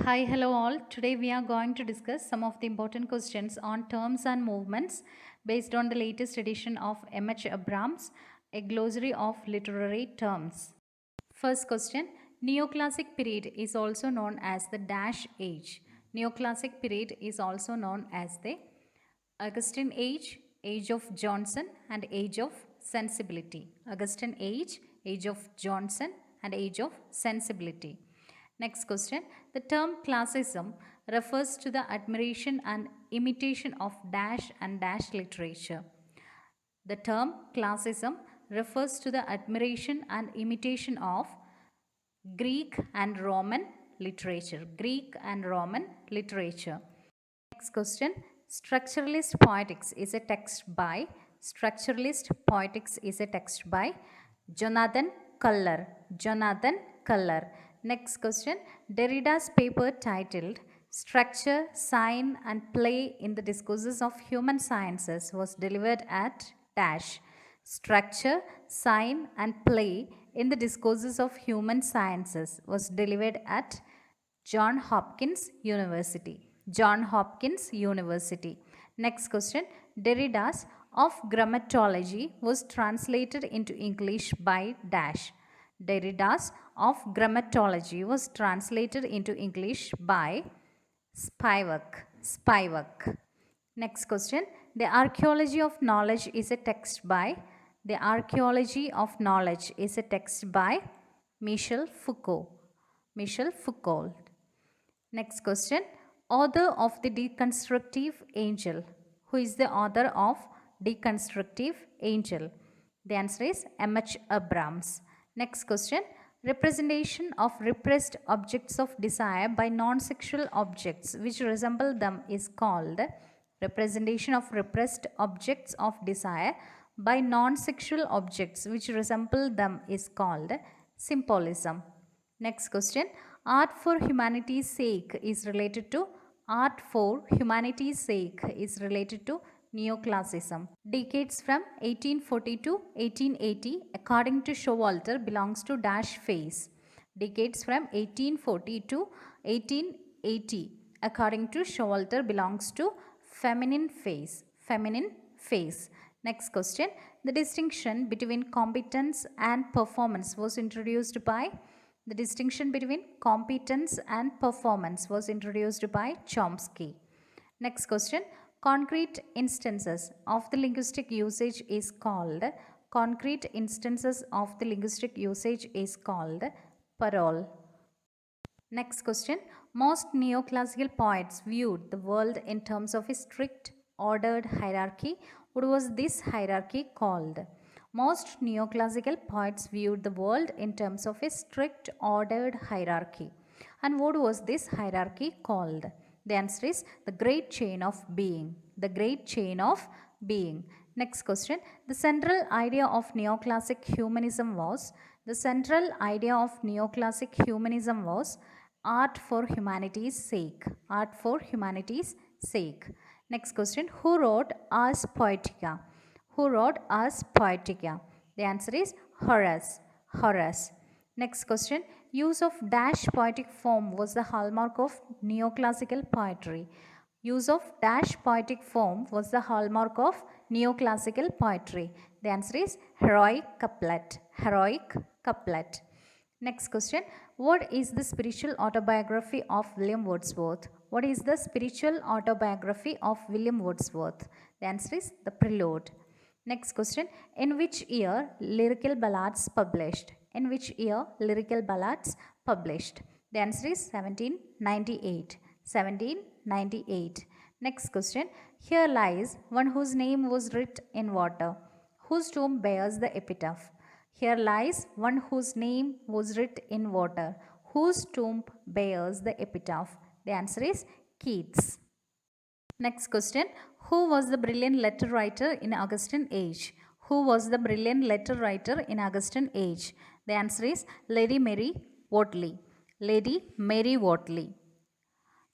Hi, hello all. Today we are going to discuss some of the important questions on terms and movements based on the latest edition of M H Abrams, a glossary of literary terms. First question. Neoclassic period is also known as the dash age. Neoclassic period is also known as the Augustan age, age of Johnson, and age of sensibility. Augustan age, age of Johnson, and age of sensibility. Next question. The term classicism refers to the admiration and imitation of dash and dash literature. The term classicism refers to the admiration and imitation of Greek and Roman literature. Greek and Roman literature. Next question. Structuralist poetics is a text by Jonathan Culler. Jonathan Culler. Next question. Derrida's paper titled Structure, Sign and Play in the Discourses of Human Sciences was delivered at dash. Structure, Sign and Play in the Discourses of Human Sciences was delivered at Johns Hopkins University. Johns Hopkins University. Next question. Derrida's Of Grammatology was translated into English by dash. Derrida's Of Grammatology was translated into English by Spivak. Spivak. Next question. The Archaeology of Knowledge is a text by The Archaeology of Knowledge is a text by Michel Foucault. Michel Foucault. Next question. Author of the Deconstructive Angel. Who is the author of Deconstructive Angel? The answer is M H Abrams. Next question. Representation of repressed objects of desire by non-sexual objects which resemble them is called representation of repressed objects of desire by non-sexual objects which resemble them is called symbolism. Next question. Art for humanity's sake is related to Neoclassicism. Decades from 1840 to 1880 according to Showalter belongs to dash phase. Decades from 1840 to 1880 according to Showalter belongs to feminine phase. Feminine phase. Next question. The distinction between competence and performance was introduced by Chomsky. Next question. Concrete instances of the linguistic usage is called parole. Next question. Most neoclassical poets viewed the world in terms of a strict ordered hierarchy. What was this hierarchy called? Most neoclassical poets viewed the world in terms of a strict ordered hierarchy. And what was this hierarchy called? The answer is the great chain of being. The great chain of being. Next question. The central idea of neoclassic humanism was art for humanity's sake. Art for humanity's sake. Next question. Who wrote Ars Poetica? Who wrote Ars Poetica? The answer is Horace. Horace. Next question. Use of dash poetic form was the hallmark of neoclassical poetry. Use of dash poetic form was the hallmark of neoclassical poetry. The answer is heroic couplet. Heroic couplet. Next question. What is the spiritual autobiography of William Wordsworth? What is the spiritual autobiography of William Wordsworth? The answer is The Prelude. Next question. In which year Lyrical Ballads published? In which year Lyrical Ballads published? The answer is 1798. 1798. Next question. Here lies one whose name was writ in water. Whose tomb bears the epitaph? Here lies one whose name was writ in water. Whose tomb bears the epitaph? The answer is Keats. Next question. Who was the brilliant letter writer in Augustan age? Who was the brilliant letter writer in Augustan age? The answer is Lady Mary Wortley. Lady Mary Wortley.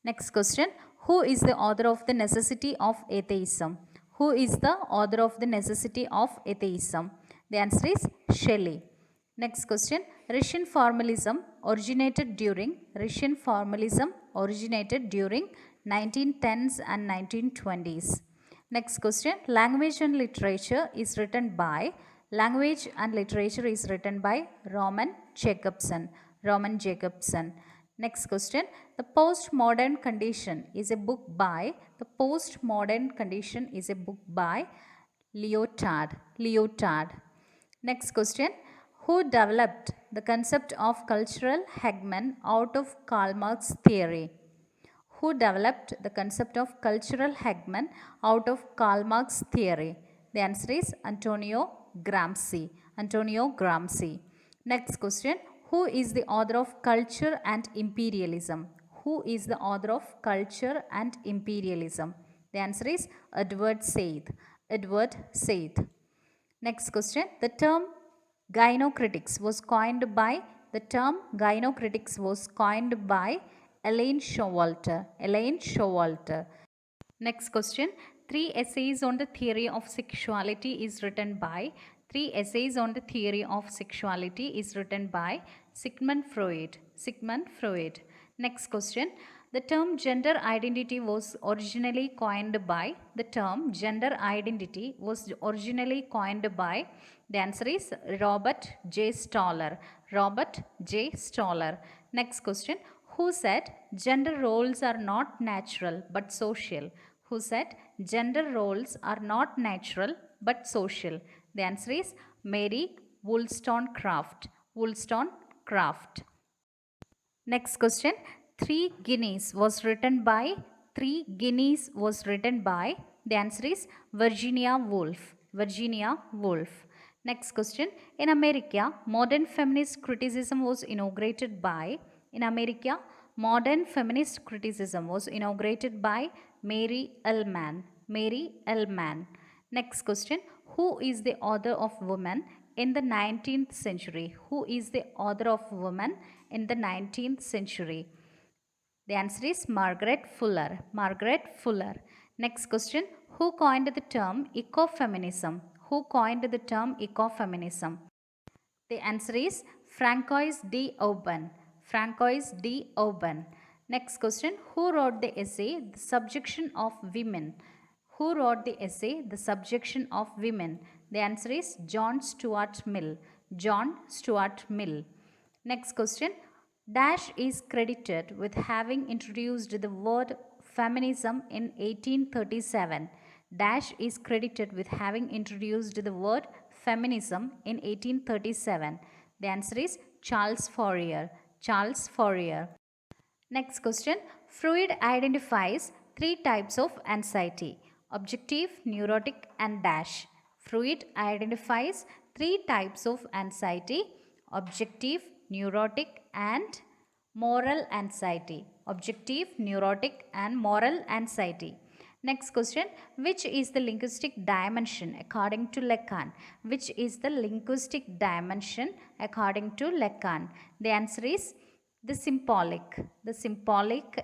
Next question. Who is the author of The Necessity of Atheism? Who is the author of The Necessity of Atheism? The answer is Shelley. Next question. Russian formalism originated during 1910s and 1920s. Next question. Language and literature is written by Roman Jacobson. Next question. The postmodern condition is a book by Lyotard. Next question. Who developed the concept of cultural hegemony out of Karl Marx theory? Who developed the concept of cultural hegemony out of Karl Marx theory? The answer is Antonio Gramsci. Next question. Who is the author of Culture and Imperialism? The answer is Edward Said. Next question. The term gynocritics was coined by Elaine Showalter. Next question. Three essays on the theory of sexuality is written by Sigmund Freud. Next question. The term gender identity was originally coined by. The answer is Robert J. Stoller. Next question. Who said gender roles are not natural but social? The answer is Mary Wollstonecraft. Next question. Three Guineas was written by. The answer is Virginia Woolf. Next question. In America, modern feminist criticism was inaugurated by. Mary Ellman. Next question. Who is the author of Women in the 19th century? The answer is Margaret Fuller. Next question. Who coined the term ecofeminism? The answer is Francois D. Auburn. Next question. Who wrote the essay The Subjection of Women? The answer is John Stuart Mill. Next question. Dash is credited with having introduced the word feminism in 1837. The answer is Charles Fourier. Next question. Freud identifies three types of anxiety: objective, neurotic, and dash. Objective, neurotic, and moral anxiety. Next question. Which is the linguistic dimension according to Lacan? The answer is the symbolic.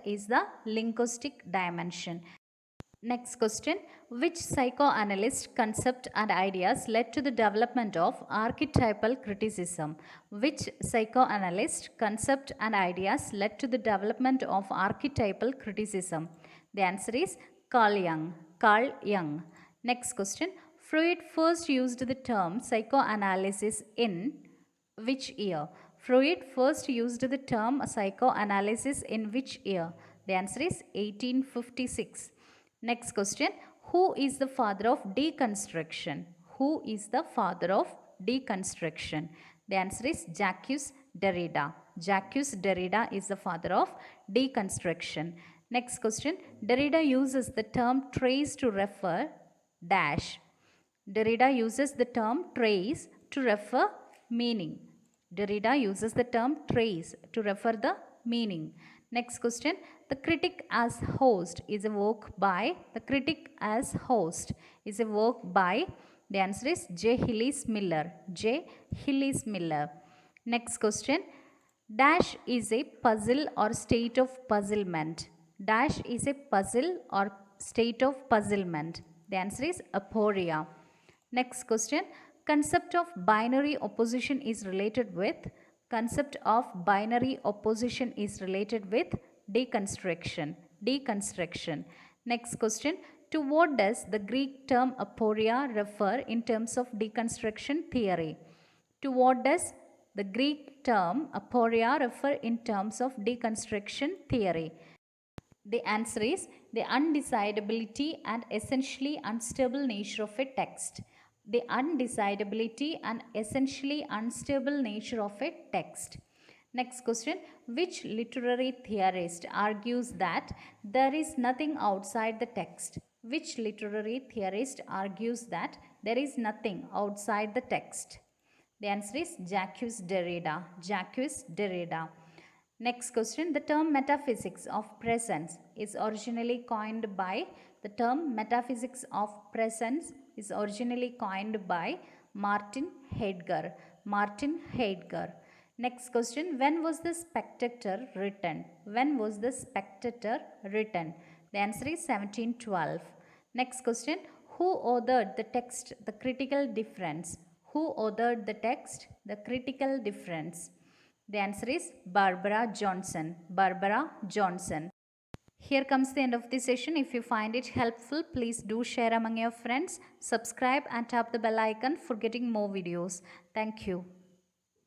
Is the linguistic dimension. Next question. Which psychoanalyst concept and ideas led to the development of archetypal criticism? The answer is Carl Jung. Next question. Freud first used the term psychoanalysis in which year? The answer is 1856. Next question. Who is the father of deconstruction? The answer is Jacques Derrida. Is the father of deconstruction. Next question. Derrida uses the term trace to refer dash. Meaning. Next question. The Critic as Host is a work by. The answer is J. Hillis Miller. Next question. Dash is a puzzle or state of puzzlement. The answer is aporia. Next question. Concept of binary opposition is related with deconstruction. Next question, to what does the Greek term aporia refer in terms of deconstruction theory? To what does the Greek term aporia refer in terms of deconstruction theory? The answer is the undecidability and essentially unstable nature of a text. The undecidability and essentially unstable nature of a text. Next question, which literary theorist argues that there is nothing outside the text? Which literary theorist argues that there is nothing outside the text? The answer is Jacques Derrida. Next question, the term metaphysics of presence is originally coined by Martin Heidegger. Next question, when was the Spectator written? The answer is 1712. Next question, who authored the text The Critical Difference? The answer is Barbara Johnson. Here comes the end of the session. If you find it helpful, please do share among your friends. Subscribe and tap the bell icon for getting more videos. Thank you.